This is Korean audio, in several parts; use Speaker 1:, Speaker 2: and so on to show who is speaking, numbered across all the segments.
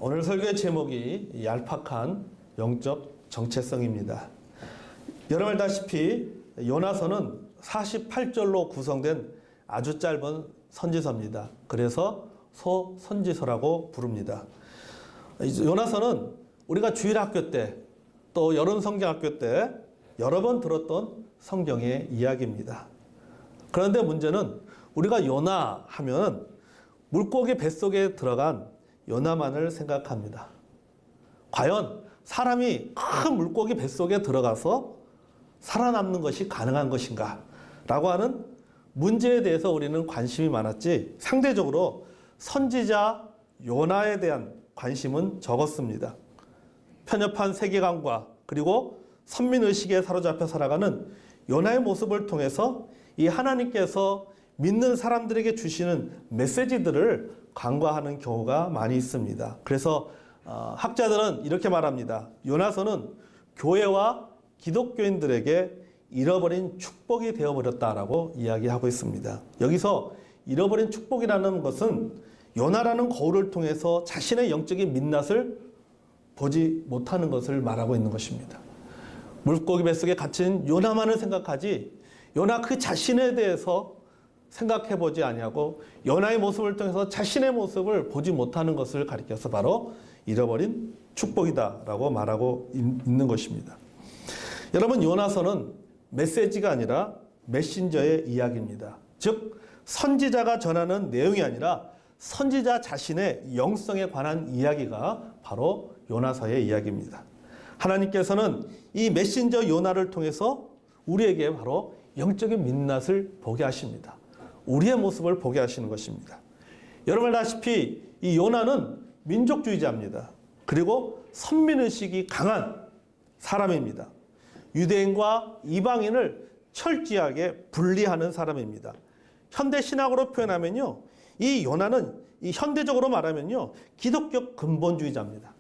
Speaker 1: 오늘 설교의 제목이 얄팍한 영적 정체성입니다. 여러분 알다시피 요나서는 48절로 구성된 아주 짧은 선지서입니다. 그래서 소선지서라고 부릅니다. 요나서는 우리가 주일학교 때 또 여름성경학교 때 여러 번 들었던 성경의 이야기입니다. 그런데 문제는 우리가 요나 하면 물고기 뱃속에 들어간 요나만을 생각합니다. 과연 사람이 큰 물고기 뱃속에 들어가서 살아남는 것이 가능한 것인가? 라고 하는 문제에 대해서 우리는 관심이 많았지 상대적으로 선지자 요나에 대한 관심은 적었습니다. 편협한 세계관과 그리고 선민의식에 사로잡혀 살아가는 요나의 모습을 통해서 이 하나님께서 믿는 사람들에게 주시는 메시지들을 간과하는 경우가 많이 있습니다. 그래서 학자들은 이렇게 말합니다. 요나서는 교회와 기독교인들에게 잃어버린 축복이 되어버렸다라고 이야기하고 있습니다. 여기서 잃어버린 축복이라는 것은 요나라는 거울을 통해서 자신의 영적인 민낯을 보지 못하는 것을 말하고 있는 것입니다. 물고기 뱃속에 갇힌 요나만을 생각하지 요나 그 자신에 대해서 생각해보지 아니하고 요나의 모습을 통해서 자신의 모습을 보지 못하는 것을 가리켜서 바로 잃어버린 축복이다라고 말하고 있는 것입니다. 여러분 요나서는 메시지가 아니라 메신저의 이야기입니다. 즉 선지자가 전하는 내용이 아니라 선지자 자신의 영성에 관한 이야기가 바로 요나서의 이야기입니다. 하나님께서는 이 메신저 요나를 통해서 우리에게 바로 영적인 민낯을 보게 하십니다. 우리의 모습을 보게 하시는 것입니다. 여러분 아시다시피 이 요나는 민족주의자입니다. 그리고 선민의식이 강한 사람입니다. 유대인과 이방인을 철저하게 분리하는 사람입니다. 현대 신학으로 표현하면요, 이 요나는 이 현대적으로 말하면요, 기독교 근본주의자입니다.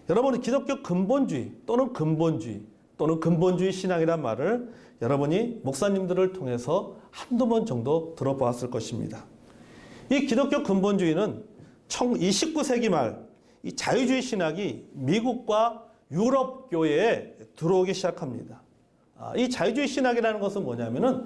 Speaker 1: 여러분은 기독교 근본주의 또는 근본주의 신앙이란 말을 여러분이 목사님들을 통해서 한두 번 정도 들어보았을 것입니다. 이 기독교 근본주의는 이 19세기 말 이 자유주의 신학이 미국과 유럽 교회에 들어오기 시작합니다. 이 자유주의 신학이라는 것은 뭐냐면은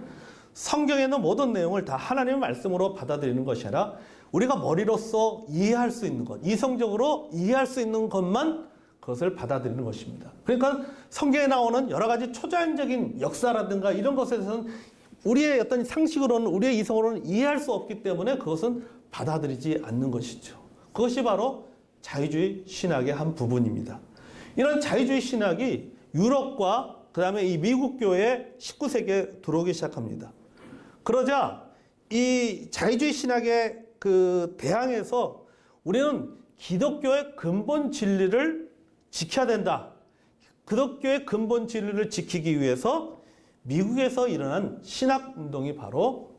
Speaker 1: 성경에 있는 모든 내용을 다 하나님의 말씀으로 받아들이는 것이 아니라 우리가 머리로서 이해할 수 있는 것, 이성적으로 이해할 수 있는 것만 그것을 받아들이는 것입니다. 그러니까 성경에 나오는 여러 가지 초자연적인 역사라든가 이런 것에 대해서는 우리의 어떤 상식으로는, 우리의 이성으로는 이해할 수 없기 때문에 그것은 받아들이지 않는 것이죠. 그것이 바로 자유주의 신학의 한 부분입니다. 이런 자유주의 신학이 유럽과 그 다음에 이 미국 교회에 19세기에 들어오기 시작합니다. 그러자 이 자유주의 신학에 대항해서 우리는 기독교의 근본 진리를 지켜야 된다. 기독교의 근본 진리를 지키기 위해서 미국에서 일어난 신학 운동이 바로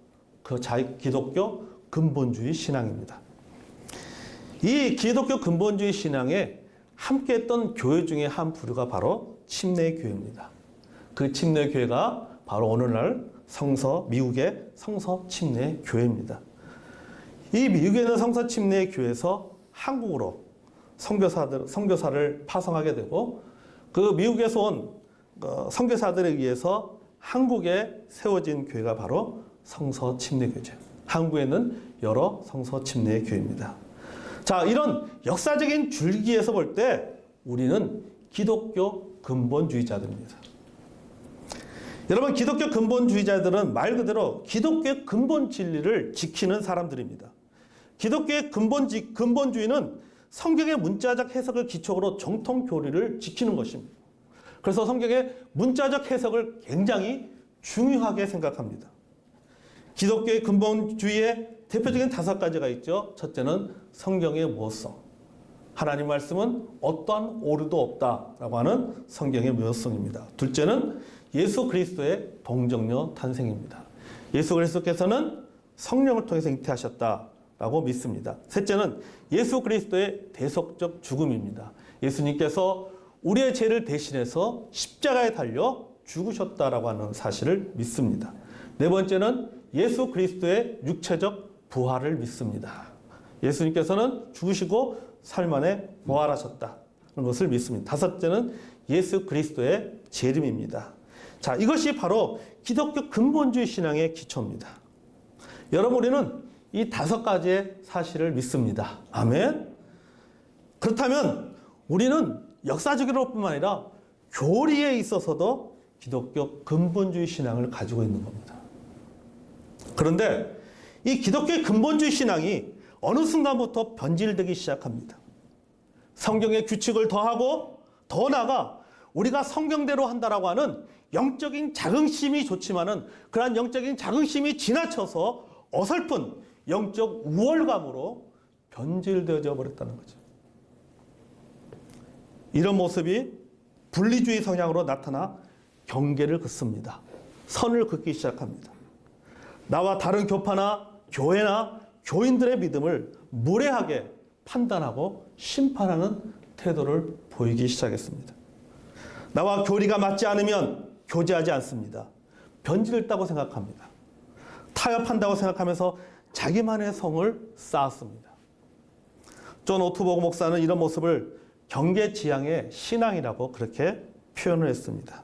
Speaker 1: 그 기독교 근본주의 신앙입니다. 이 기독교 근본주의 신앙에 함께했던 교회 중에 한 부류가 바로 침례교회입니다. 그 침례교회가 바로 오늘날 미국의 성서침례교회입니다. 이 미국에 있는 성서침례교회에서 한국으로 선교사를 파송하게 되고 그 미국에서 온 선교사들에 의해서 한국에 세워진 교회가 바로 성서침례교회죠. 한국에는 여러 성서침례교회입니다. 자, 이런 역사적인 줄기에서 볼 때 우리는 기독교 근본주의자들입니다. 여러분, 기독교 근본주의자들은 말 그대로 기독교의 근본 진리를 지키는 사람들입니다. 기독교의 근본주의는 성경의 문자적 해석을 기초로 정통 교리를 지키는 것입니다. 그래서 성경의 문자적 해석을 굉장히 중요하게 생각합니다. 기독교의 근본주의의 대표적인 5가지가 있죠. 첫째는 성경의 모성. 하나님 말씀은 어떠한 오류도 없다라고 하는 성경의 모성입니다. 둘째는 예수 그리스도의 동정녀 탄생입니다. 예수 그리스도께서는 성령을 통해서 잉태하셨다라고 믿습니다. 셋째는 예수 그리스도의 대속적 죽음입니다. 예수님께서 우리의 죄를 대신해서 십자가에 달려 죽으셨다라고 하는 사실을 믿습니다. 네 번째는 예수 그리스도의 육체적 부활을 믿습니다. 예수님께서는 죽으시고 3일 만에 부활하셨다는 것을 믿습니다. 다섯째는 예수 그리스도의 재림입니다. 자, 이것이 바로 기독교 근본주의 신앙의 기초입니다. 여러분, 우리는 이 5가지의 사실을 믿습니다. 아멘. 그렇다면 우리는 역사적으로뿐만 아니라 교리에 있어서도 기독교 근본주의 신앙을 가지고 있는 겁니다. 그런데 이 기독교의 근본주의 신앙이 어느 순간부터 변질되기 시작합니다. 성경의 규칙을 더하고 더 나아가 우리가 성경대로 한다라고 하는 영적인 자긍심이 좋지만은 그러한 영적인 자긍심이 지나쳐서 어설픈 영적 우월감으로 변질되어져 버렸다는 거죠. 이런 모습이 분리주의 성향으로 나타나 경계를 긋습니다. 선을 긋기 시작합니다. 나와 다른 교파나 교회나 교인들의 믿음을 무례하게 판단하고 심판하는 태도를 보이기 시작했습니다. 나와 교리가 맞지 않으면 교제하지 않습니다. 변질했다고 생각합니다. 타협한다고 생각하면서 자기만의 성을 쌓았습니다. 존 오트버그 목사는 이런 모습을 경계지향의 신앙이라고 그렇게 표현을 했습니다.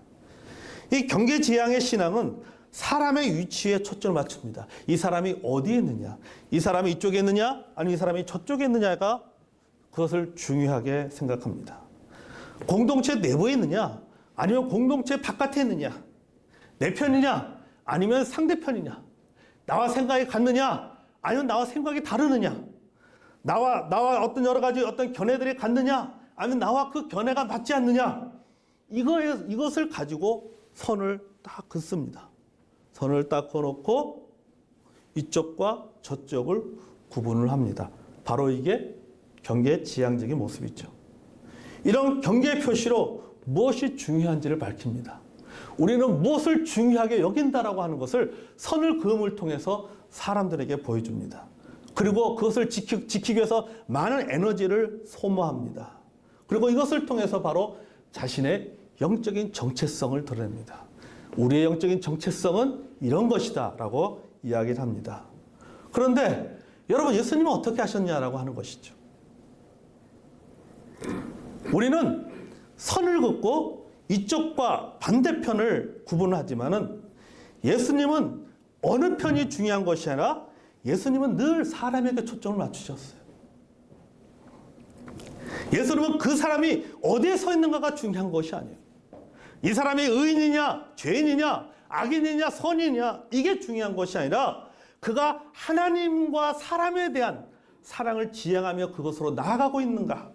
Speaker 1: 이 경계지향의 신앙은 사람의 위치에 초점을 맞춥니다. 이 사람이 어디에 있느냐, 이 사람이 이쪽에 있느냐, 아니면 이 사람이 저쪽에 있느냐가 그것을 중요하게 생각합니다. 공동체 내부에 있느냐, 아니면 공동체 바깥에 있느냐, 내 편이냐, 아니면 상대편이냐, 나와 생각이 같느냐, 아니면 나와 생각이 다르느냐, 나와 어떤 여러 가지 어떤 견해들이 같느냐, 아니면 나와 그 견해가 맞지 않느냐, 이것을 가지고 선을 딱 긋습니다. 선을 딱 그어놓고 이쪽과 저쪽을 구분을 합니다. 바로 이게 경계지향적인 모습이죠. 이런 경계 표시로 무엇이 중요한지를 밝힙니다. 우리는 무엇을 중요하게 여긴다라고 하는 것을 선을 그음을 통해서 사람들에게 보여줍니다. 그리고 그것을 지키기 위해서 많은 에너지를 소모합니다. 그리고 이것을 통해서 바로 자신의 영적인 정체성을 드러냅니다. 우리의 영적인 정체성은 이런 것이다 라고 이야기를 합니다. 그런데 여러분, 예수님은 어떻게 하셨냐라고 하는 것이죠. 우리는 선을 긋고 이쪽과 반대편을 구분하지만은 예수님은 어느 편이 중요한 것이 아니라 예수님은 늘 사람에게 초점을 맞추셨어요. 예수님은 그 사람이 어디에 서 있는가가 중요한 것이 아니에요. 이 사람이 의인이냐, 죄인이냐, 악인이냐, 선이냐, 이게 중요한 것이 아니라 그가 하나님과 사람에 대한 사랑을 지향하며 그것으로 나아가고 있는가,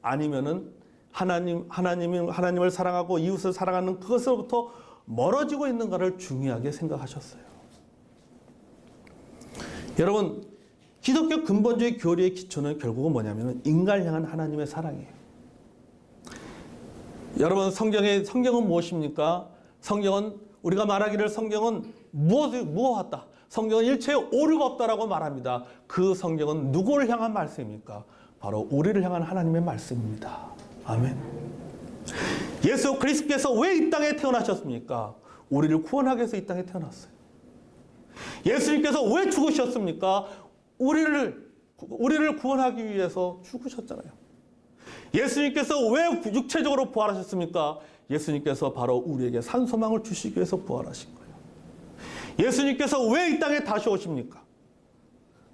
Speaker 1: 아니면은 하나님을 사랑하고 이웃을 사랑하는 그것으로부터 멀어지고 있는가를 중요하게 생각하셨어요. 여러분, 기독교 근본주의 교리의 기초는 결국은 뭐냐면 인간을 향한 하나님의 사랑이에요. 여러분, 성경은 무엇입니까? 성경은 우리가 말하기를 성경은 무엇하다. 성경은 일체에 오류가 없다라고 말합니다. 그 성경은 누구를 향한 말씀입니까? 바로 우리를 향한 하나님의 말씀입니다. 아멘. 예수 그리스도께서 왜 이 땅에 태어나셨습니까? 우리를 구원하기 위해서 이 땅에 태어났어요. 예수님께서 왜 죽으셨습니까? 우리를 구원하기 위해서 죽으셨잖아요. 예수님께서 왜 육체적으로 부활하셨습니까? 예수님께서 바로 우리에게 산소망을 주시기 위해서 부활하신 거예요. 예수님께서 왜 이 땅에 다시 오십니까?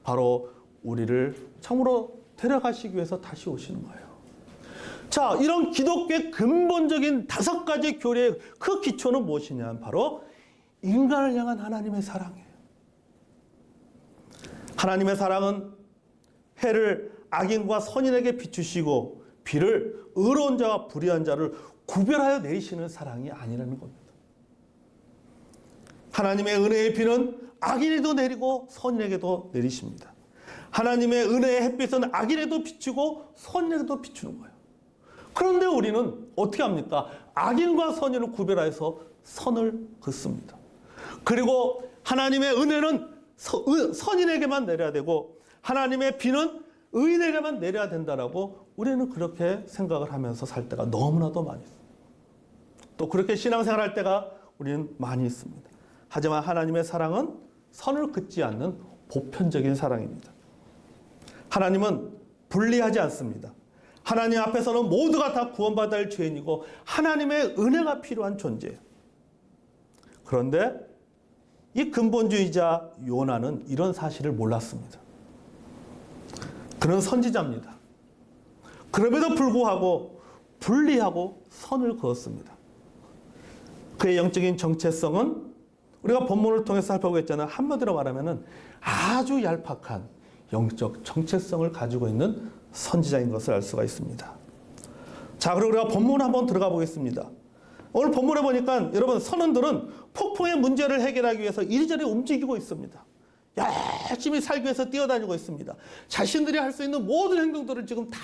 Speaker 1: 바로 우리를 참으로 데려가시기 위해서 다시 오시는 거예요. 자, 이런 기독교의 근본적인 5가지 교리의 그 기초는 무엇이냐? 바로 인간을 향한 하나님의 사랑이에요. 하나님의 사랑은 해를 악인과 선인에게 비추시고 비를 의로운 자와 불의한 자를 구별하여 내리시는 사랑이 아니라는 겁니다. 하나님의 은혜의 비는 악인에도 내리고 선인에게도 내리십니다. 하나님의 은혜의 햇빛은 악인에도 비추고 선인에게도 비추는 거예요. 그런데 우리는 어떻게 합니까? 악인과 선인을 구별해서 선을 긋습니다. 그리고 하나님의 은혜는 선인에게만 내려야 되고 하나님의 비는 의인에게만 내려야 된다라고 우리는 그렇게 생각을 하면서 살 때가 너무나도 많이 있습니다. 또 그렇게 신앙생활 할 때가 우리는 많이 있습니다. 하지만 하나님의 사랑은 선을 긋지 않는 보편적인 사랑입니다. 하나님은 분리하지 않습니다. 하나님 앞에서는 모두가 다 구원받아야 할 죄인이고 하나님의 은혜가 필요한 존재예요. 그런데 이 근본주의자 요나는 이런 사실을 몰랐습니다. 그는 선지자입니다. 그럼에도 불구하고 분리하고 선을 그었습니다. 그의 영적인 정체성은 우리가 본문을 통해서 살펴보겠잖아요. 한마디로 말하면 아주 얄팍한 영적 정체성을 가지고 있는 선지자인 것을 알 수가 있습니다. 자, 그리고 우리가 본문 한번 들어가 보겠습니다. 오늘 본문에 보니까 여러분 선원들은 폭풍의 문제를 해결하기 위해서 이리저리 움직이고 있습니다. 열심히 살기 위해서 뛰어다니고 있습니다. 자신들이 할 수 있는 모든 행동들을 지금 다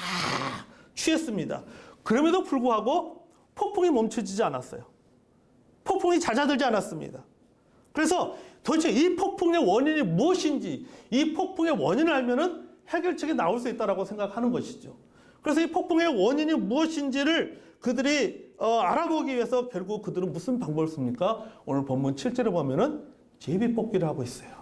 Speaker 1: 취했습니다. 그럼에도 불구하고 폭풍이 멈춰지지 않았어요. 폭풍이 잦아들지 않았습니다. 그래서 도대체 이 폭풍의 원인이 무엇인지 이 폭풍의 원인을 알면은 해결책이 나올 수 있다고 생각하는 것이죠. 그래서 이 폭풍의 원인이 무엇인지를 그들이 알아보기 위해서 결국 그들은 무슨 방법을 씁니까? 오늘 본문 7절에 보면은 제비뽑기를 하고 있어요.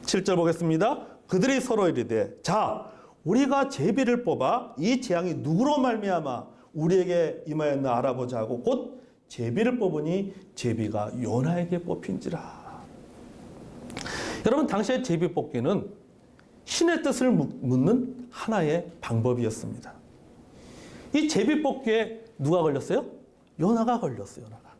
Speaker 1: 7절 보겠습니다. 그들이 서로 이르되 자 우리가 제비를 뽑아 이 재앙이 누구로 말미암아 우리에게 임하였나 알아보자 하고 곧 제비를 뽑으니 제비가 요나에게 뽑힌지라. 여러분 당시의 제비 뽑기는 신의 뜻을 묻는 하나의 방법이었습니다. 이 제비 뽑기에 누가 걸렸어요? 요나가 걸렸어요. 요나가.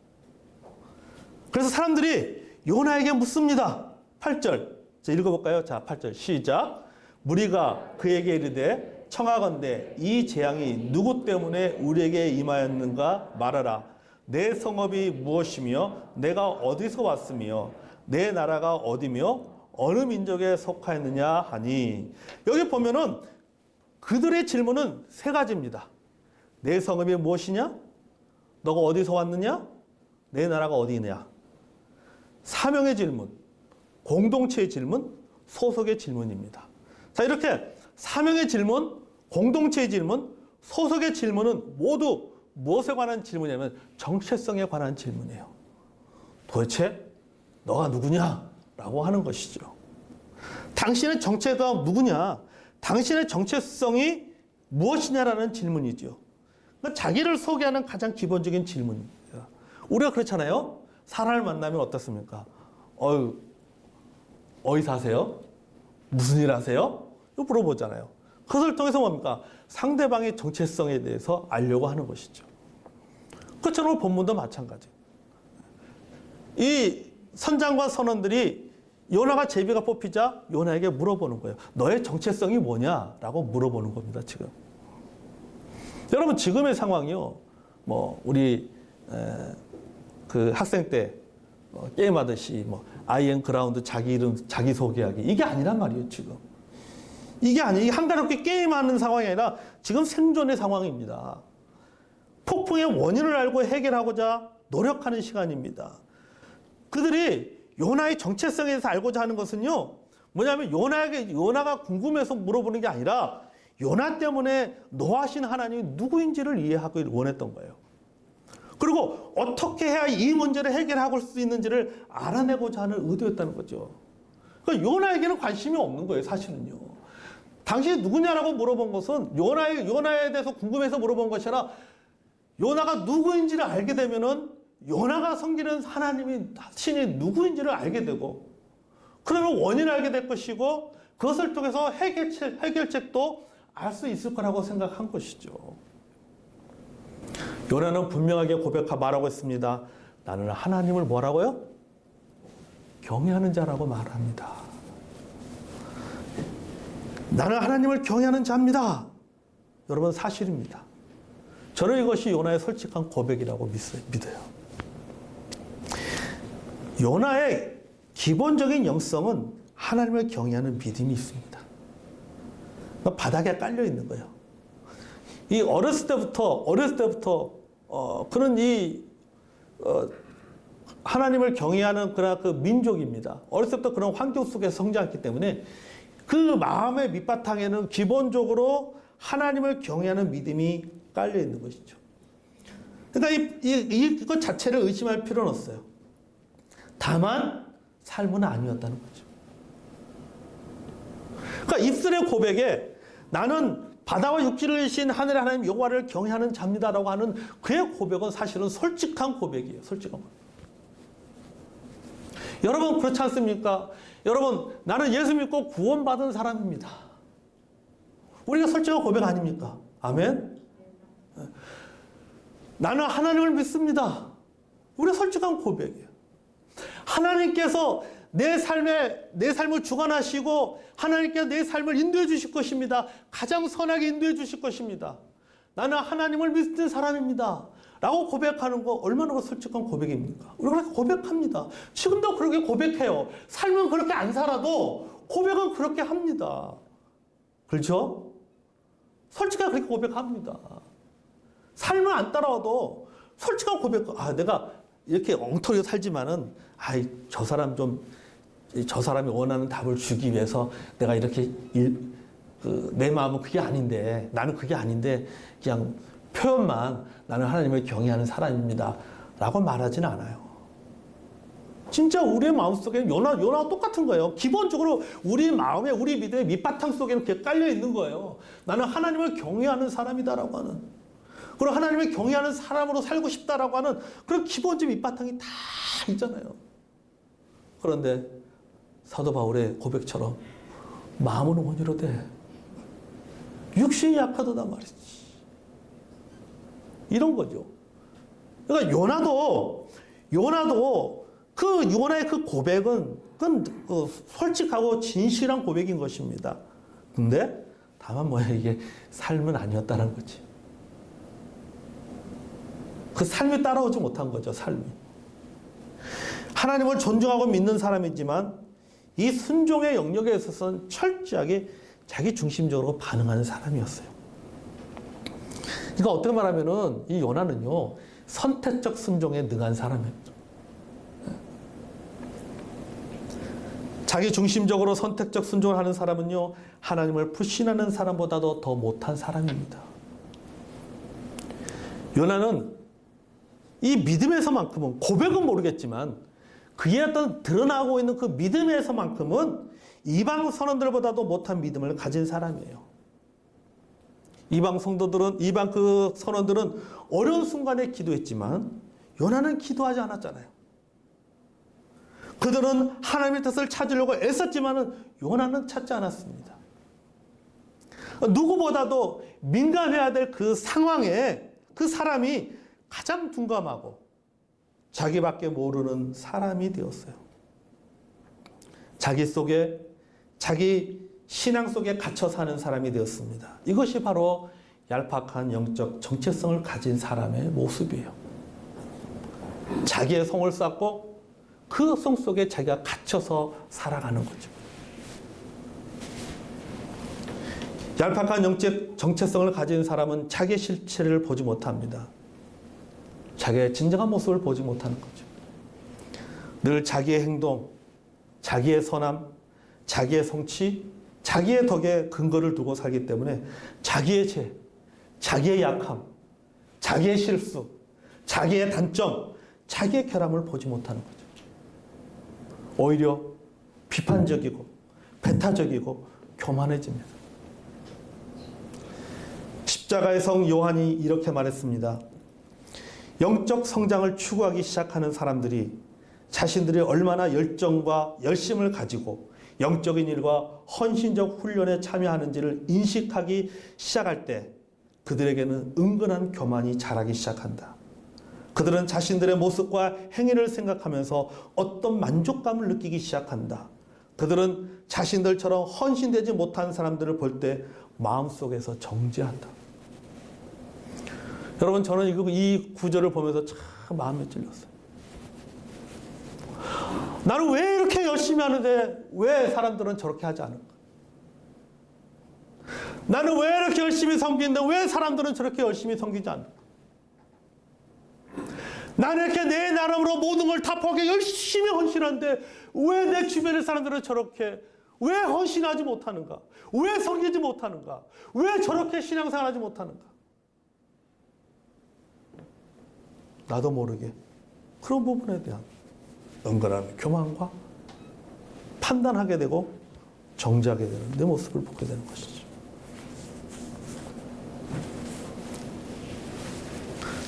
Speaker 1: 그래서 사람들이 요나에게 묻습니다. 8절. 자, 읽어볼까요? 자, 8절 시작. 무리가 그에게 이르되 청하건대 이 재앙이 누구 때문에 우리에게 임하였는가 말하라. 내 성읍이 무엇이며 내가 어디서 왔으며 내 나라가 어디며 어느 민족에 속하였느냐 하니 여기 보면은 그들의 질문은 세 가지입니다. 내 성읍이 무엇이냐? 너가 어디서 왔느냐? 내 나라가 어디냐? 사명의 질문, 공동체의 질문, 소속의 질문입니다. 자, 이렇게 사명의 질문, 공동체의 질문, 소속의 질문은 모두 무엇에 관한 질문이냐면 정체성에 관한 질문이에요. 도대체 너가 누구냐? 라고 하는 것이죠. 당신의 정체가 누구냐? 당신의 정체성이 무엇이냐라는 질문이죠. 그러니까 자기를 소개하는 가장 기본적인 질문입니다. 우리가 그렇잖아요. 사람을 만나면 어떻습니까? 어디 사세요? 무슨 일 하세요? 이거 물어보잖아요. 그것을 통해서 뭡니까? 상대방의 정체성에 대해서 알려고 하는 것이죠. 그처럼 본문도 마찬가지. 이 선장과 선원들이 요나가 제비가 뽑히자 요나에게 물어보는 거예요. 너의 정체성이 뭐냐라고 물어보는 겁니다. 지금. 여러분 지금의 상황이요. 뭐 우리 그 학생 때 게임하듯이 뭐 아이엠 그라운드 자기 이름 자기 소개하기 이게 아니란 말이에요. 지금. 이게 아니에요. 한가롭게 게임하는 상황이 아니라 지금 생존의 상황입니다. 폭풍의 원인을 알고 해결하고자 노력하는 시간입니다. 그들이 요나의 정체성에 대해서 알고자 하는 것은요. 뭐냐면 요나가 궁금해서 물어보는 게 아니라 요나 때문에 노하신 하나님이 누구인지를 이해하기 원했던 거예요. 그리고 어떻게 해야 이 문제를 해결할 수 있는지를 알아내고자 하는 의도였다는 거죠. 그러니까 요나에게는 관심이 없는 거예요. 사실은요. 당신이 누구냐라고 물어본 것은 요나에 대해서 궁금해서 물어본 것이 아니라 요나가 누구인지를 알게 되면은 요나가 섬기는 하나님이 신이 누구인지를 알게 되고 그러면 원인을 알게 될 것이고 그것을 통해서 해결책도 알 수 있을 거라고 생각한 것이죠. 요나는 분명하게 말하고 있습니다. 나는 하나님을 뭐라고요? 경외하는 자라고 말합니다. 나는 하나님을 경외하는 자입니다. 여러분 사실입니다. 저는 이것이 요나의 솔직한 고백이라고 믿어요. 요나의 기본적인 영성은 하나님을 경외하는 믿음이 있습니다. 바닥에 깔려 있는 거예요. 이 어렸을 때부터 그런 하나님을 경외하는 그런 그 민족입니다. 어렸을 때부터 그런 환경 속에서 성장했기 때문에 그 마음의 밑바탕에는 기본적으로 하나님을 경외하는 믿음이 깔려 있는 것이죠. 그러니까 이것 자체를 의심할 필요는 없어요. 다만 삶은 아니었다는 거죠. 그러니까 입술의 고백에 나는 바다와 육지를 신 하늘의 하나님 여호와를 경외하는 자입니다라고 하는 그의 고백은 사실은 솔직한 고백이에요. 솔직한 고백. 여러분 그렇지 않습니까? 여러분 나는 예수 믿고 구원받은 사람입니다. 우리가 솔직한 고백 아닙니까? 아멘? 나는 하나님을 믿습니다. 우리가 솔직한 고백이에요. 하나님께서 내 삶을 주관하시고 하나님께서 내 삶을 인도해 주실 것입니다. 가장 선하게 인도해 주실 것입니다. 나는 하나님을 믿는 사람입니다. 라고 고백하는 거 얼마나 솔직한 고백입니까? 우리가 그렇게 고백합니다. 지금도 그렇게 고백해요. 삶은 그렇게 안 살아도 고백은 그렇게 합니다. 그렇죠? 솔직하게 그렇게 고백합니다. 삶을 안 따라와도 솔직한 고백, 내가 이렇게 엉터리로 살지만은, 저 사람이 원하는 답을 주기 위해서 내가 이렇게 내 마음은 그게 아닌데, 나는 그게 아닌데, 그냥 표현만 나는 하나님을 경외하는 사람입니다. 라고 말하진 않아요. 진짜 우리의 마음속에 요나와 똑같은 거예요. 기본적으로 우리 마음에, 우리 믿음의 밑바탕 속에는 그게 깔려 있는 거예요. 나는 하나님을 경외하는 사람이다라고 하는, 그리고 하나님을 경외하는 사람으로 살고 싶다라고 하는 그런 기본적 밑바탕이 다 있잖아요. 그런데 사도 바울의 고백처럼 마음은 온유로되 육신이 약하도다 말이지. 이런 거죠. 그러니까 요나도 요나의 그 고백은 솔직하고 진실한 고백인 것입니다. 근데 다만 이게 삶은 아니었다는 거지. 그 삶이 따라오지 못한 거죠, 삶이. 하나님을 존중하고 믿는 사람이지만 이 순종의 영역에 있어서는 철저하게 자기 중심적으로 반응하는 사람이었어요. 그러니까 어떻게 말하면은 이 요나는요, 선택적 순종에 능한 사람이었죠. 자기 중심적으로 선택적 순종을 하는 사람은요, 하나님을 불신하는 사람보다도 더 못한 사람입니다. 요나는 이 믿음에서만큼은, 고백은 모르겠지만 그의 어떤 드러나고 있는 그 믿음에서만큼은 이방 선원들보다도 못한 믿음을 가진 사람이에요. 이방 선원들은 어려운 순간에 기도했지만 요나는 기도하지 않았잖아요. 그들은 하나님의 뜻을 찾으려고 애썼지만 요나는 찾지 않았습니다. 누구보다도 민감해야 될 그 상황에 그 사람이 가장 둔감하고 자기밖에 모르는 사람이 되었어요. 자기 신앙 속에 갇혀 사는 사람이 되었습니다. 이것이 바로 얄팍한 영적 정체성을 가진 사람의 모습이에요. 자기의 성을 쌓고 그 성 속에 자기가 갇혀서 살아가는 거죠. 얄팍한 영적 정체성을 가진 사람은 자기의 실체를 보지 못합니다. 자기의 진정한 모습을 보지 못하는 거죠. 늘 자기의 행동, 자기의 선함, 자기의 성취, 자기의 덕에 근거를 두고 살기 때문에 자기의 죄, 자기의 약함, 자기의 실수, 자기의 단점, 자기의 결함을 보지 못하는 거죠. 오히려 비판적이고 배타적이고 교만해집니다. 십자가의 성 요한이 이렇게 말했습니다. 영적 성장을 추구하기 시작하는 사람들이 자신들이 얼마나 열정과 열심을 가지고 영적인 일과 헌신적 훈련에 참여하는지를 인식하기 시작할 때 그들에게는 은근한 교만이 자라기 시작한다. 그들은 자신들의 모습과 행위를 생각하면서 어떤 만족감을 느끼기 시작한다. 그들은 자신들처럼 헌신되지 못한 사람들을 볼 때 마음속에서 정죄한다. 여러분, 저는 이 구절을 보면서 참 마음에 찔렸어요. 나는 왜 이렇게 열심히 하는데 왜 사람들은 저렇게 하지 않을까? 나는 왜 이렇게 열심히 섬기는데 왜 사람들은 저렇게 열심히 섬기지 않을까? 나는 이렇게 내 나름으로 모든 걸 다 포기해 열심히 헌신하는데 왜 내 주변의 사람들은 저렇게 왜 헌신하지 못하는가? 왜 섬기지 못하는가? 왜 저렇게 신앙생활하지 못하는가? 나도 모르게 그런 부분에 대한 은근한 교만과 판단하게 되고 정지하게 되는 내 모습을 보게 되는 것이죠.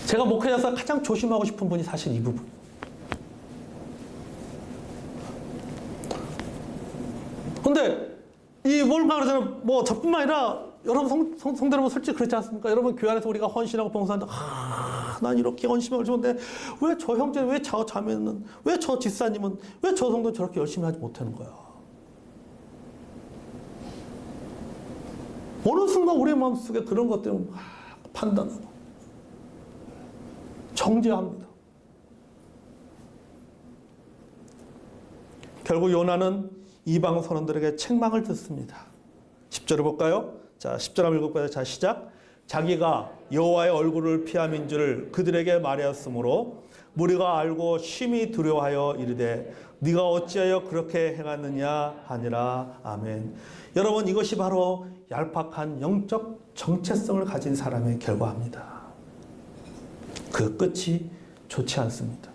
Speaker 1: 제가 목회자에서 가장 조심하고 싶은 분이 사실 이 부분. 근데 이 뭘까 그러잖아요. 뭐 저뿐만 아니라 여러분 성도 여러분 솔직히 그렇지 않습니까? 여러분 교회 안에서 우리가 헌신하고 봉사하는데 난 이렇게 헌신하고 좋은데 왜 저 형제, 왜 저 자매는, 왜 저 집사님은, 왜 저 성도는 저렇게 열심히 하지 못하는 거야? 어느 순간 우리 마음속에 그런 것들을 판단하고 정죄합니다. 결국 요나는 이방 선원들에게 책망을 듣습니다. 10절을 볼까요? 자, 10절 한번 읽어볼까요? 자, 시작. 자기가 여호와의 얼굴을 피함인 줄 그들에게 말하였으므로 무리가 알고 심히 두려워하여 이르되 네가 어찌하여 그렇게 행하느냐 하니라. 아멘. 여러분, 이것이 바로 얄팍한 영적 정체성을 가진 사람의 결과입니다. 그 끝이 좋지 않습니다.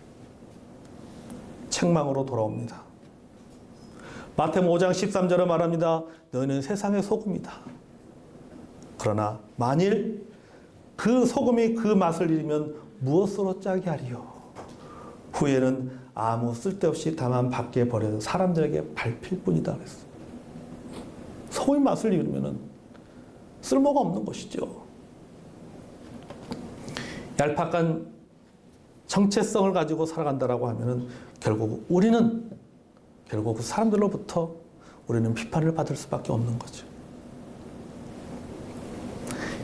Speaker 1: 책망으로 돌아옵니다. 마태복음 5장 13절에 말합니다. 너는 세상의 소금이다. 그러나 만일 그 소금이 그 맛을 잃으면 무엇으로 짜게 하리요? 후에는 아무 쓸데없이 다만 밖에 버려서 사람들에게 밟힐 뿐이다 그랬어요. 소금의 맛을 잃으면 쓸모가 없는 것이죠. 얄팍한 정체성을 가지고 살아간다라고 하면은 결국 그 사람들로부터 우리는 비판을 받을 수밖에 없는 거죠.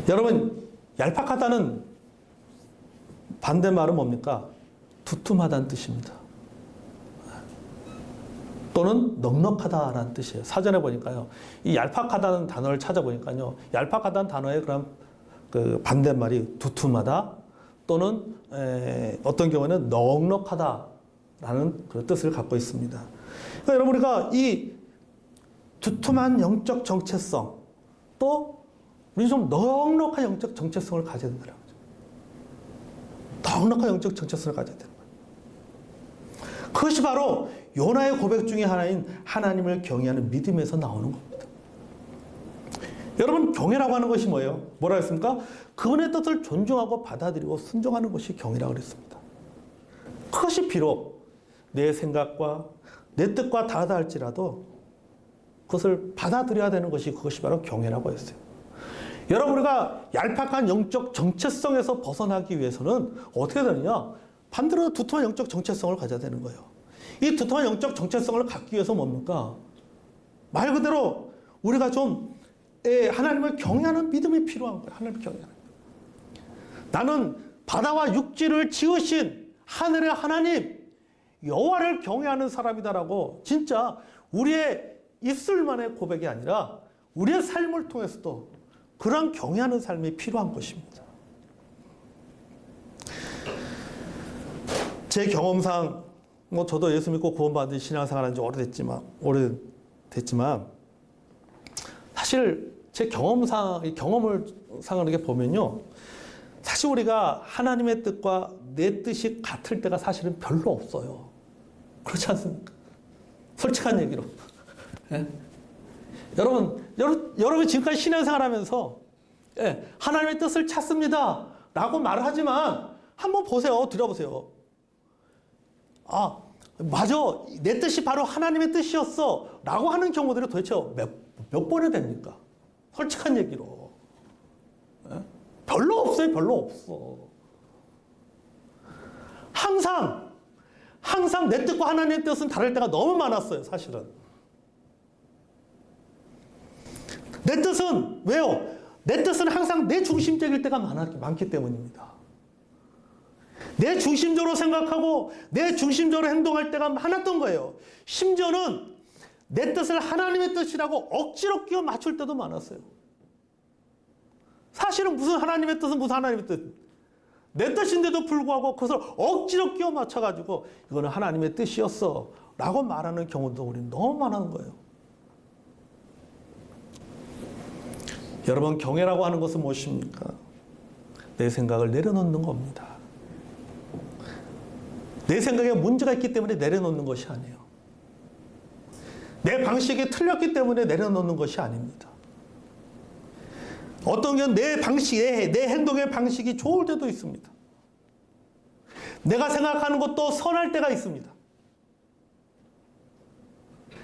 Speaker 1: 여러분, 얄팍하다는 반대말은 뭡니까? 두툼하다는 뜻입니다. 또는 넉넉하다라는 뜻이에요. 사전에 보니까요. 이 얄팍하다는 단어를 찾아보니까요. 얄팍하다는 단어의 그런 그 반대말이 두툼하다 또는 어떤 경우에는 넉넉하다라는 그 뜻을 갖고 있습니다. 그러니까 여러분, 우리가 이 두툼한 영적 정체성 또 우리 좀 넉넉한 영적 정체성을 가져야 된다는 거죠. 넉넉한 영적 정체성을 가져야 되는 거예요. 그것이 바로 요나의 고백 중에 하나인 하나님을 경외하는 믿음에서 나오는 겁니다. 여러분, 경외라고 하는 것이 뭐예요? 뭐라 했습니까? 그분의 뜻을 존중하고 받아들이고 순종하는 것이 경외라고 그랬습니다. 그것이 비록 내 생각과 내 뜻과 다르다 할지라도 그것을 받아들여야 되는 것이 그것이 바로 경외라고 했어요. 여러분, 우리가 얄팍한 영적 정체성에서 벗어나기 위해서는 어떻게 되느냐? 반대로 두툼한 영적 정체성을 가져야 되는 거예요. 이 두툼한 영적 정체성을 갖기 위해서 뭡니까? 말 그대로 우리가 좀 하나님을 경외하는 믿음이 필요한 거예요. 하나님을 경외하는 믿음. 나는 바다와 육지를 지으신 하늘의 하나님 여호와를 경외하는 사람이다라고 진짜 우리의 입술만의 고백이 아니라 우리의 삶을 통해서도 그런 경외하는 삶이 필요한 것입니다. 제 경험상 저도 예수 믿고 구원받은 신앙생활한 지 오래됐지만 사실 제 경험을 이렇게 보면요. 사실 우리가 하나님의 뜻과 내 뜻이 같을 때가 사실은 별로 없어요. 그렇지 않습니까? 솔직한 얘기로. 예? 여러분 지금까지 신앙생활 하면서 하나님의 뜻을 찾습니다. 라고 말을 하지만 한번 보세요. 들어보세요. 아, 맞아. 내 뜻이 바로 하나님의 뜻이었어. 라고 하는 경우들이 도대체 몇 번이 됩니까? 솔직한 얘기로. 별로 없어요. 별로 없어. 항상 내 뜻과 하나님의 뜻은 다를 때가 너무 많았어요. 사실은. 내 뜻은 왜요? 내 뜻은 항상 내 중심적일 때가 많기 때문입니다. 내 중심적으로 생각하고 내 중심적으로 행동할 때가 많았던 거예요. 심지어는 내 뜻을 하나님의 뜻이라고 억지로 끼워 맞출 때도 많았어요. 사실은 무슨 하나님의 뜻. 내 뜻인데도 불구하고 그것을 억지로 끼워 맞춰가지고 이거는 하나님의 뜻이었어 라고 말하는 경우도 우리는 너무 많은 거예요. 여러분, 경외라고 하는 것은 무엇입니까? 내 생각을 내려놓는 겁니다. 내 생각에 문제가 있기 때문에 내려놓는 것이 아니에요. 내 방식이 틀렸기 때문에 내려놓는 것이 아닙니다. 어떤 경우는 내 방식에, 내 행동의 방식이 좋을 때도 있습니다. 내가 생각하는 것도 선할 때가 있습니다.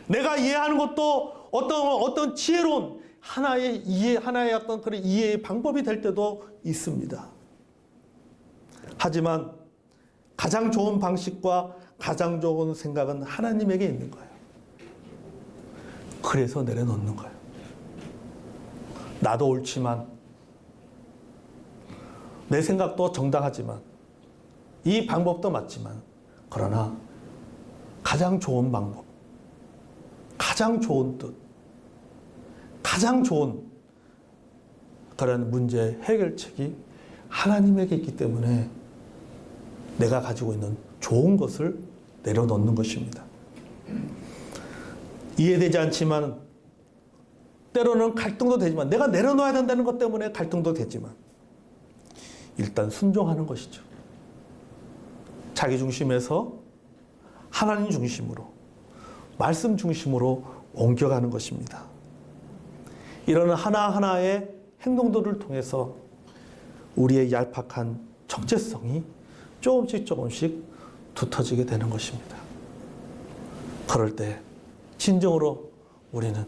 Speaker 1: 내가 이해하는 것도 어떤 지혜로운 하나의 어떤 그런 이해의 방법이 될 때도 있습니다. 하지만 가장 좋은 방식과 가장 좋은 생각은 하나님에게 있는 거예요. 그래서 내려놓는 거예요. 나도 옳지만, 내 생각도 정당하지만, 이 방법도 맞지만, 그러나 가장 좋은 방법, 가장 좋은 뜻, 가장 좋은 그런 문제 해결책이 하나님에게 있기 때문에 내가 가지고 있는 좋은 것을 내려놓는 것입니다. 이해되지 않지만, 때로는 갈등도 되지만, 내가 내려놓아야 된다는 것 때문에 갈등도 되지만, 일단 순종하는 것이죠. 자기 중심에서 하나님 중심으로, 말씀 중심으로 옮겨가는 것입니다. 이런 하나하나의 행동들을 통해서 우리의 얄팍한 정체성이 조금씩 두터지게 되는 것입니다. 그럴 때 진정으로 우리는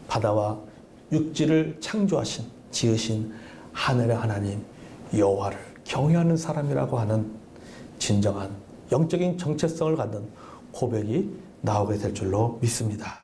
Speaker 1: 바다와 육지를 창조하신, 지으신 하늘의 하나님 여호와를 경외하는 사람이라고 하는 진정한 영적인 정체성을 갖는 고백이 나오게 될 줄로 믿습니다.